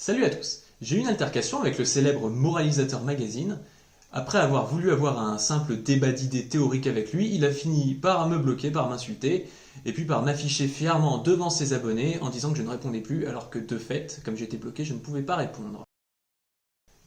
Salut à tous. J'ai eu une altercation avec le célèbre Moralisateur Magazine. Après avoir voulu avoir un simple débat d'idées théorique avec lui, il a fini par me bloquer, par m'insulter, et puis par m'afficher fièrement devant ses abonnés en disant que je ne répondais plus, alors que de fait, comme j'étais bloqué, je ne pouvais pas répondre.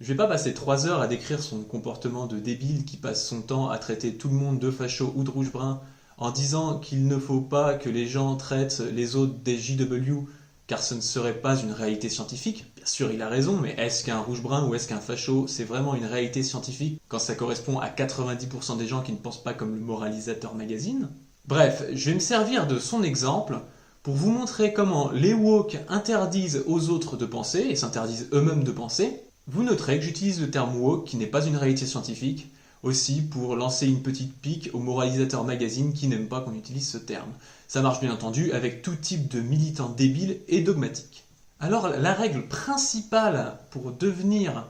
Je vais pas passer 3 heures à décrire son comportement de débile qui passe son temps à traiter tout le monde de facho ou de rouge-brun en disant qu'il ne faut pas que les gens traitent les autres des JW car ce ne serait pas une réalité scientifique. Bien sûr, il a raison, mais est-ce qu'un rouge-brun ou est-ce qu'un facho, c'est vraiment une réalité scientifique quand ça correspond à 90% des gens qui ne pensent pas comme le Moralisateur Magazine? Bref, je vais me servir de son exemple pour vous montrer comment les woke interdisent aux autres de penser et s'interdisent eux-mêmes de penser. Vous noterez que j'utilise le terme woke qui n'est pas une réalité scientifique, aussi pour lancer une petite pique au Moralisateur Magazine qui n'aime pas qu'on utilise ce terme. Ça marche bien entendu avec tout type de militants débiles et dogmatiques. Alors la règle principale pour devenir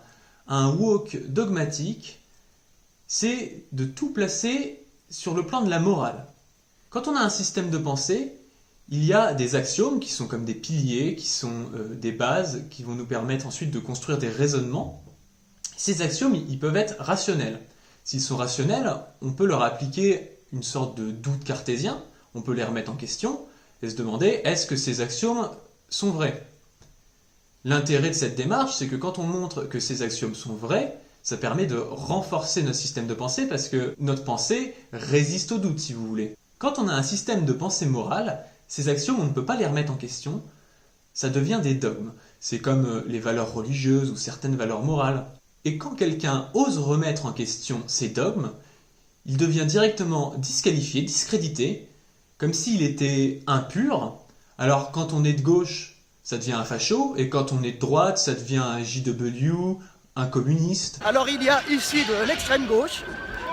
un woke dogmatique, c'est de tout placer sur le plan de la morale. Quand on a un système de pensée, il y a des axiomes qui sont comme des piliers, qui sont des bases, qui vont nous permettre ensuite de construire des raisonnements. Ces axiomes, ils peuvent être rationnels. S'ils sont rationnels, on peut leur appliquer une sorte de doute cartésien, on peut les remettre en question et se demander est-ce que ces axiomes sont vrais? L'intérêt de cette démarche, c'est que quand on montre que ces axiomes sont vrais, ça permet de renforcer notre système de pensée parce que notre pensée résiste au doute, si vous voulez. Quand on a un système de pensée morale, ces axiomes, on ne peut pas les remettre en question, ça devient des dogmes. C'est comme les valeurs religieuses ou certaines valeurs morales. Et quand quelqu'un ose remettre en question ces dogmes, il devient directement disqualifié, discrédité, comme s'il était impur. Alors quand on est de gauche, ça devient un facho, et quand on est de droite, ça devient un JW, un communiste. Alors il y a ici de l'extrême gauche,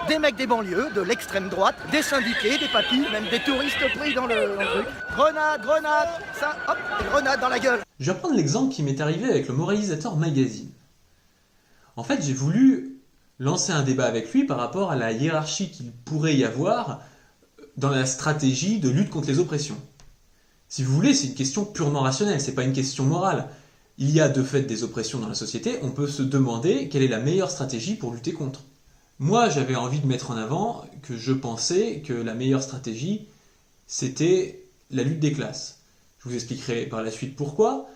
des mecs des banlieues, de l'extrême droite, des syndiqués, des papis, même des touristes pris dans le truc. Grenade, grenade, ça, hop, grenade dans la gueule. Je vais prendre l'exemple qui m'est arrivé avec le Moralisateur Magazine. En fait, j'ai voulu lancer un débat avec lui par rapport à la hiérarchie qu'il pourrait y avoir dans la stratégie de lutte contre les oppressions. Si vous voulez, c'est une question purement rationnelle, c'est pas une question morale. Il y a de fait des oppressions dans la société, on peut se demander quelle est la meilleure stratégie pour lutter contre. Moi, j'avais envie de mettre en avant que je pensais que la meilleure stratégie, c'était la lutte des classes. Je vous expliquerai par la suite pourquoi,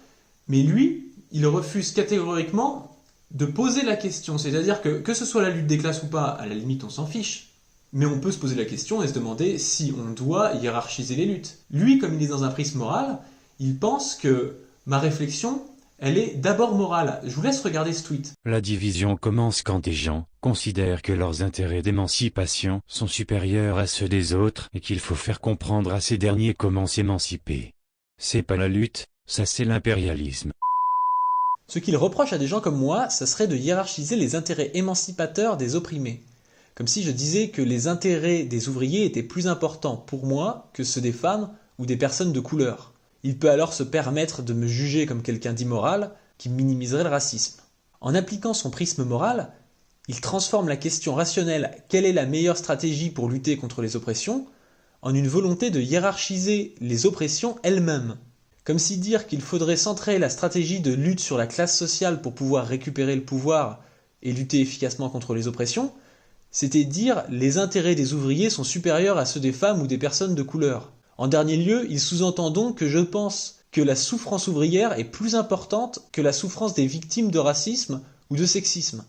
mais lui, il refuse catégoriquement de poser la question, c'est-à-dire que ce soit la lutte des classes ou pas, à la limite on s'en fiche, mais on peut se poser la question et se demander si on doit hiérarchiser les luttes. Lui, comme il est dans un prisme moral, il pense que ma réflexion, elle est d'abord morale. Je vous laisse regarder ce tweet. La division commence quand des gens considèrent que leurs intérêts d'émancipation sont supérieurs à ceux des autres et qu'il faut faire comprendre à ces derniers comment s'émanciper. C'est pas la lutte, ça c'est l'impérialisme. Ce qu'il reproche à des gens comme moi, ça serait de hiérarchiser les intérêts émancipateurs des opprimés. Comme si je disais que les intérêts des ouvriers étaient plus importants pour moi que ceux des femmes ou des personnes de couleur. Il peut alors se permettre de me juger comme quelqu'un d'immoral qui minimiserait le racisme. En appliquant son prisme moral, il transforme la question rationnelle « quelle est la meilleure stratégie pour lutter contre les oppressions ?» en une volonté de hiérarchiser les oppressions elles-mêmes. Comme si dire qu'il faudrait centrer la stratégie de lutte sur la classe sociale pour pouvoir récupérer le pouvoir et lutter efficacement contre les oppressions, c'était dire les intérêts des ouvriers sont supérieurs à ceux des femmes ou des personnes de couleur. En dernier lieu, il sous-entend donc que je pense que la souffrance ouvrière est plus importante que la souffrance des victimes de racisme ou de sexisme.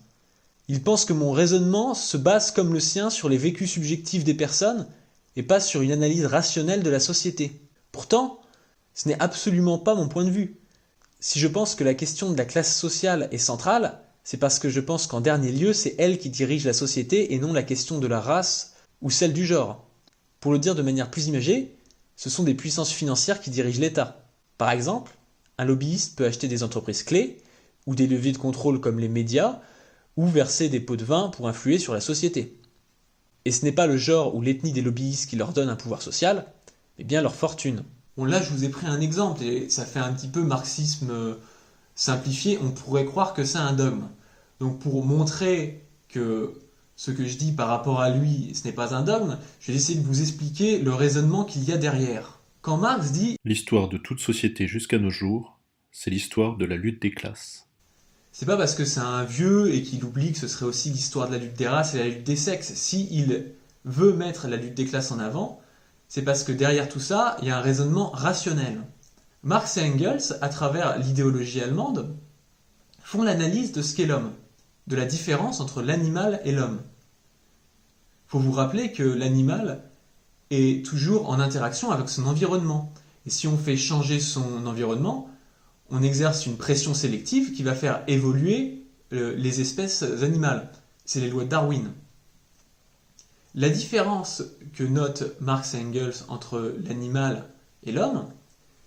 Il pense que mon raisonnement se base comme le sien sur les vécus subjectifs des personnes et pas sur une analyse rationnelle de la société. Pourtant, ce n'est absolument pas mon point de vue. Si je pense que la question de la classe sociale est centrale, c'est parce que je pense qu'en dernier lieu, c'est elle qui dirige la société et non la question de la race ou celle du genre. Pour le dire de manière plus imagée, ce sont des puissances financières qui dirigent l'État. Par exemple, un lobbyiste peut acheter des entreprises clés, ou des leviers de contrôle comme les médias, ou verser des pots de vin pour influer sur la société. Et ce n'est pas le genre ou l'ethnie des lobbyistes qui leur donne un pouvoir social, mais bien leur fortune. Bon, là, je vous ai pris un exemple, et ça fait un petit peu marxisme simplifié, on pourrait croire que c'est un dogme. Donc pour montrer que ce que je dis par rapport à lui, ce n'est pas un dogme, je vais essayer de vous expliquer le raisonnement qu'il y a derrière. Quand Marx dit L'histoire de toute société jusqu'à nos jours, c'est l'histoire de la lutte des classes. C'est pas parce que c'est un vieux et qu'il oublie que ce serait aussi l'histoire de la lutte des races et la lutte des sexes. S'il veut mettre la lutte des classes en avant, c'est parce que derrière tout ça, il y a un raisonnement rationnel. Marx et Engels, à travers l'idéologie allemande, font l'analyse de ce qu'est l'homme, de la différence entre l'animal et l'homme. Il faut vous rappeler que l'animal est toujours en interaction avec son environnement. Et si on fait changer son environnement, on exerce une pression sélective qui va faire évoluer les espèces animales. C'est les lois de Darwin. La différence que notent Marx et Engels entre l'animal et l'homme,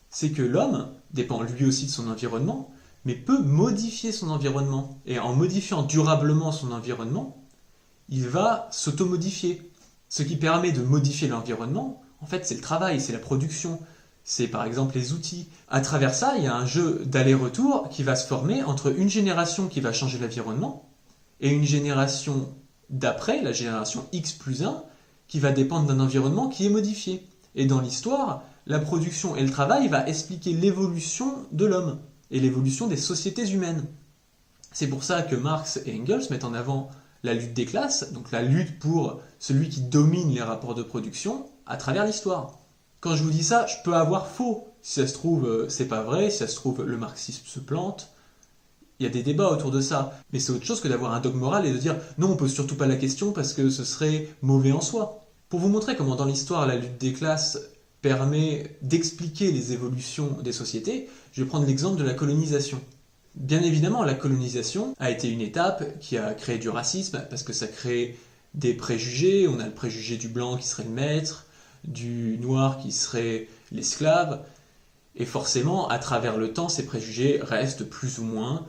c'est que l'homme dépend lui aussi de son environnement, mais peut modifier son environnement. Et en modifiant durablement son environnement, il va s'automodifier. Ce qui permet de modifier l'environnement, en fait, c'est le travail, c'est la production, c'est par exemple les outils. À travers ça, il y a un jeu d'aller-retour qui va se former entre une génération qui va changer l'environnement et une génération d'après, la génération X plus 1, qui va dépendre d'un environnement qui est modifié. Et dans l'histoire, la production et le travail va expliquer l'évolution de l'homme et l'évolution des sociétés humaines. C'est pour ça que Marx et Engels mettent en avant la lutte des classes, donc la lutte pour celui qui domine les rapports de production à travers l'histoire. Quand je vous dis ça, je peux avoir faux. Si ça se trouve, c'est pas vrai, si ça se trouve, le marxisme se plante. Il y a des débats autour de ça, mais c'est autre chose que d'avoir un dogme moral et de dire non, on pose surtout pas la question parce que ce serait mauvais en soi. Pour vous montrer comment dans l'histoire la lutte des classes permet d'expliquer les évolutions des sociétés, je vais prendre l'exemple de la colonisation. Bien évidemment, la colonisation a été une étape qui a créé du racisme parce que ça crée des préjugés. On a le préjugé du blanc qui serait le maître, du noir qui serait l'esclave. Et forcément, à travers le temps, ces préjugés restent plus ou moins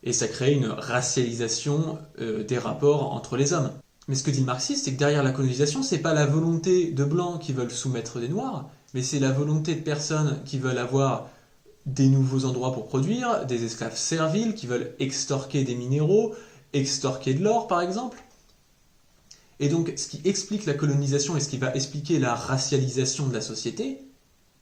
et ça crée une racialisation des rapports entre les hommes. Mais ce que dit le marxiste, c'est que derrière la colonisation, c'est pas la volonté de blancs qui veulent soumettre des noirs, mais c'est la volonté de personnes qui veulent avoir des nouveaux endroits pour produire, des esclaves serviles qui veulent extorquer des minéraux, extorquer de l'or par exemple. Et donc ce qui explique la colonisation et ce qui va expliquer la racialisation de la société,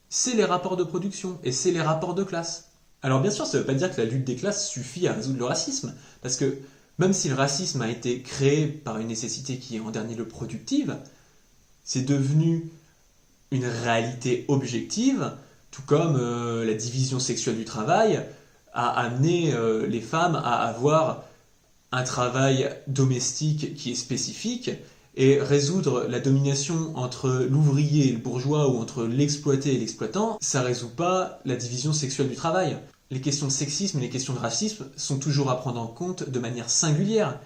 c'est les rapports de production et c'est les rapports de classe. Alors bien sûr, ça ne veut pas dire que la lutte des classes suffit à résoudre le racisme, parce que même si le racisme a été créé par une nécessité qui est en dernier lieu productive, c'est devenu une réalité objective, tout comme la division sexuelle du travail a amené les femmes à avoir un travail domestique qui est spécifique, et résoudre la domination entre l'ouvrier et le bourgeois ou entre l'exploité et l'exploitant, ça ne résout pas la division sexuelle du travail. Les questions de sexisme et les questions de racisme sont toujours à prendre en compte de manière singulière.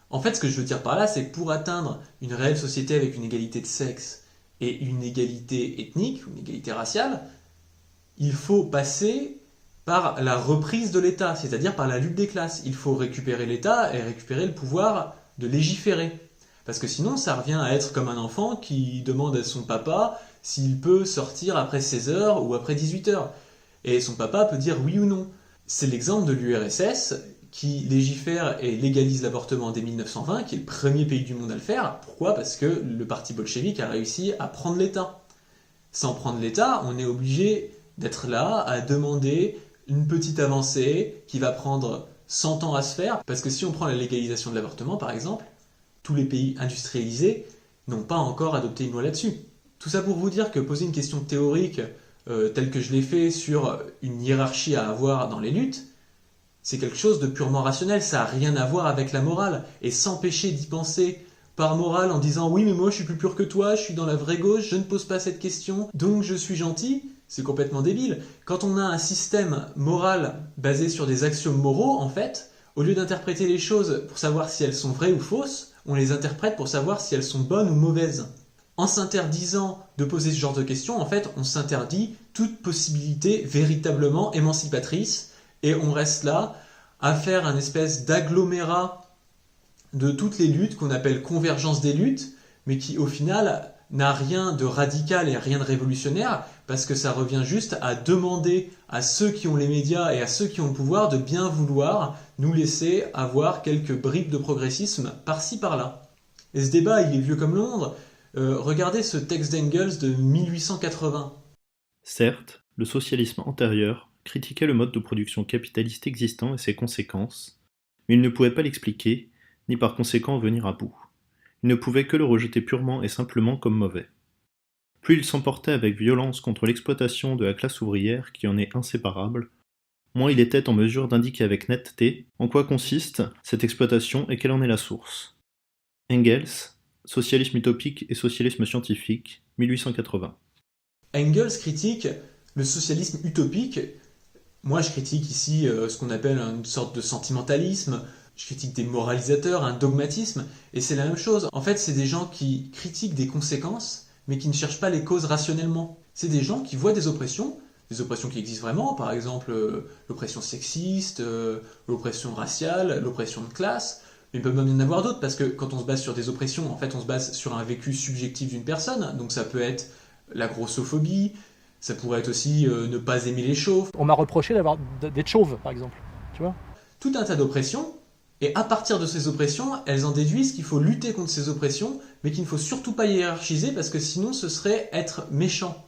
En fait, ce que je veux dire par là, c'est que pour atteindre une réelle société avec une égalité de sexe et une égalité ethnique, une égalité raciale, il faut passer par la reprise de l'État, c'est-à-dire par la lutte des classes. Il faut récupérer l'État et récupérer le pouvoir de légiférer. Parce que sinon, ça revient à être comme un enfant qui demande à son papa s'il peut sortir après 16 heures ou après 18 heures. Et son papa peut dire oui ou non. C'est l'exemple de l'URSS qui légifère et légalise l'avortement dès 1920, qui est le premier pays du monde à le faire. Pourquoi ? Parce que le parti bolchevique a réussi à prendre l'État. Sans prendre l'État, on est obligé d'être là à demander une petite avancée qui va prendre 100 ans à se faire. Parce que si on prend la légalisation de l'avortement, par exemple, tous les pays industrialisés n'ont pas encore adopté une loi là-dessus. Tout ça pour vous dire que poser une question théorique telle que je l'ai fait sur une hiérarchie à avoir dans les luttes, c'est quelque chose de purement rationnel, ça n'a rien à voir avec la morale. Et s'empêcher d'y penser par morale en disant « oui mais moi je suis plus pur que toi, je suis dans la vraie gauche, je ne pose pas cette question, donc je suis gentil », c'est complètement débile. Quand on a un système moral basé sur des axiomes moraux, en fait, au lieu d'interpréter les choses pour savoir si elles sont vraies ou fausses, on les interprète pour savoir si elles sont bonnes ou mauvaises. En s'interdisant de poser ce genre de questions, en fait, on s'interdit toute possibilité véritablement émancipatrice et on reste là à faire un espèce d'agglomérat de toutes les luttes qu'on appelle convergence des luttes, mais qui au final n'a rien de radical et rien de révolutionnaire parce que ça revient juste à demander à ceux qui ont les médias et à ceux qui ont le pouvoir de bien vouloir nous laisser avoir quelques bribes de progressisme par-ci par-là. Et ce débat, il est vieux comme Londres. Regardez ce texte d'Engels de 1880. Certes, le socialisme antérieur critiquait le mode de production capitaliste existant et ses conséquences, mais il ne pouvait pas l'expliquer, ni par conséquent en venir à bout. Il ne pouvait que le rejeter purement et simplement comme mauvais. Plus il s'emportait avec violence contre l'exploitation de la classe ouvrière qui en est inséparable, moins il était en mesure d'indiquer avec netteté en quoi consiste cette exploitation et quelle en est la source. Engels, Socialisme utopique et socialisme scientifique, 1880. Engels critique le socialisme utopique. Moi, je critique ici ce qu'on appelle une sorte de sentimentalisme. Je critique des moralisateurs, un dogmatisme, et c'est la même chose. En fait, c'est des gens qui critiquent des conséquences, mais qui ne cherchent pas les causes rationnellement. C'est des gens qui voient des oppressions qui existent vraiment, par exemple l'oppression sexiste, l'oppression raciale, l'oppression de classe, mais il peut même y en avoir d'autres, parce que quand on se base sur des oppressions, en fait, on se base sur un vécu subjectif d'une personne, donc ça peut être la grossophobie, ça pourrait être aussi ne pas aimer les chauves. On m'a reproché d'être chauve, par exemple, tu vois. Tout un tas d'oppressions, et à partir de ces oppressions, elles en déduisent qu'il faut lutter contre ces oppressions, mais qu'il ne faut surtout pas hiérarchiser, parce que sinon ce serait être méchant.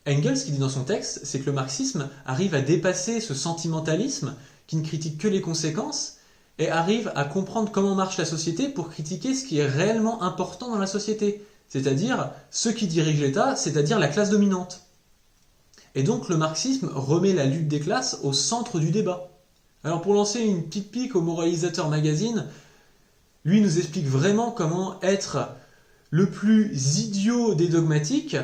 Engels, ce qu'il dit dans son texte, c'est que le marxisme arrive à dépasser ce sentimentalisme qui ne critique que les conséquences, et arrive à comprendre comment marche la société pour critiquer ce qui est réellement important dans la société, c'est-à-dire ceux qui dirigent l'État, c'est-à-dire la classe dominante. Et donc le marxisme remet la lutte des classes au centre du débat. Alors pour lancer une petite pique au Moralisateur Magazine, lui nous explique vraiment comment être le plus idiot des dogmatiques,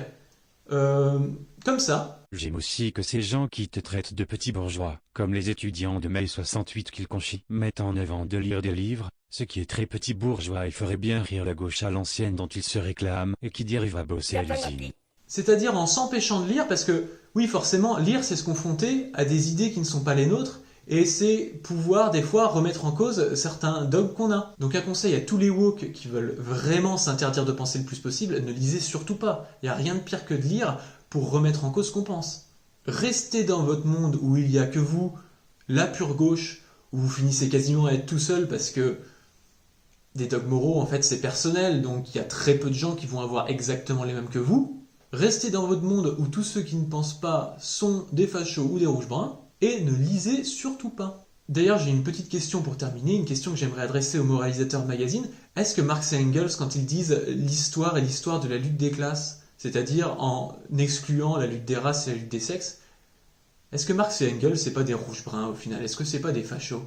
comme ça. J'aime aussi que ces gens qui te traitent de petits bourgeois, comme les étudiants de mai 68 qu'ils conchient, mettent en avant de lire des livres, ce qui est très petit bourgeois et ferait bien rire la gauche à l'ancienne dont ils se réclament et qui dérive à bosser à l'usine. C'est-à-dire en s'empêchant de lire, parce que, oui, forcément, lire, c'est se confronter à des idées qui ne sont pas les nôtres, et c'est pouvoir, des fois, remettre en cause certains dogmes qu'on a. Donc un conseil à tous les woke qui veulent vraiment s'interdire de penser le plus possible, ne lisez surtout pas. Il n'y a rien de pire que de lire pour remettre en cause ce qu'on pense. Restez dans votre monde où il n'y a que vous, la pure gauche, où vous finissez quasiment à être tout seul parce que des dogmes moraux, en fait, c'est personnel, donc il y a très peu de gens qui vont avoir exactement les mêmes que vous. Restez dans votre monde où tous ceux qui ne pensent pas sont des fachos ou des rouges-bruns, et ne lisez surtout pas. D'ailleurs, j'ai une petite question pour terminer, une question que j'aimerais adresser au Moralisateur Magazine. Est-ce que Marx et Engels, quand ils disent l'histoire est l'histoire de la lutte des classes, c'est-à-dire en excluant la lutte des races et la lutte des sexes, est-ce que Marx et Engels, c'est pas des rouges-bruns au final? Est-ce que c'est pas des fachos?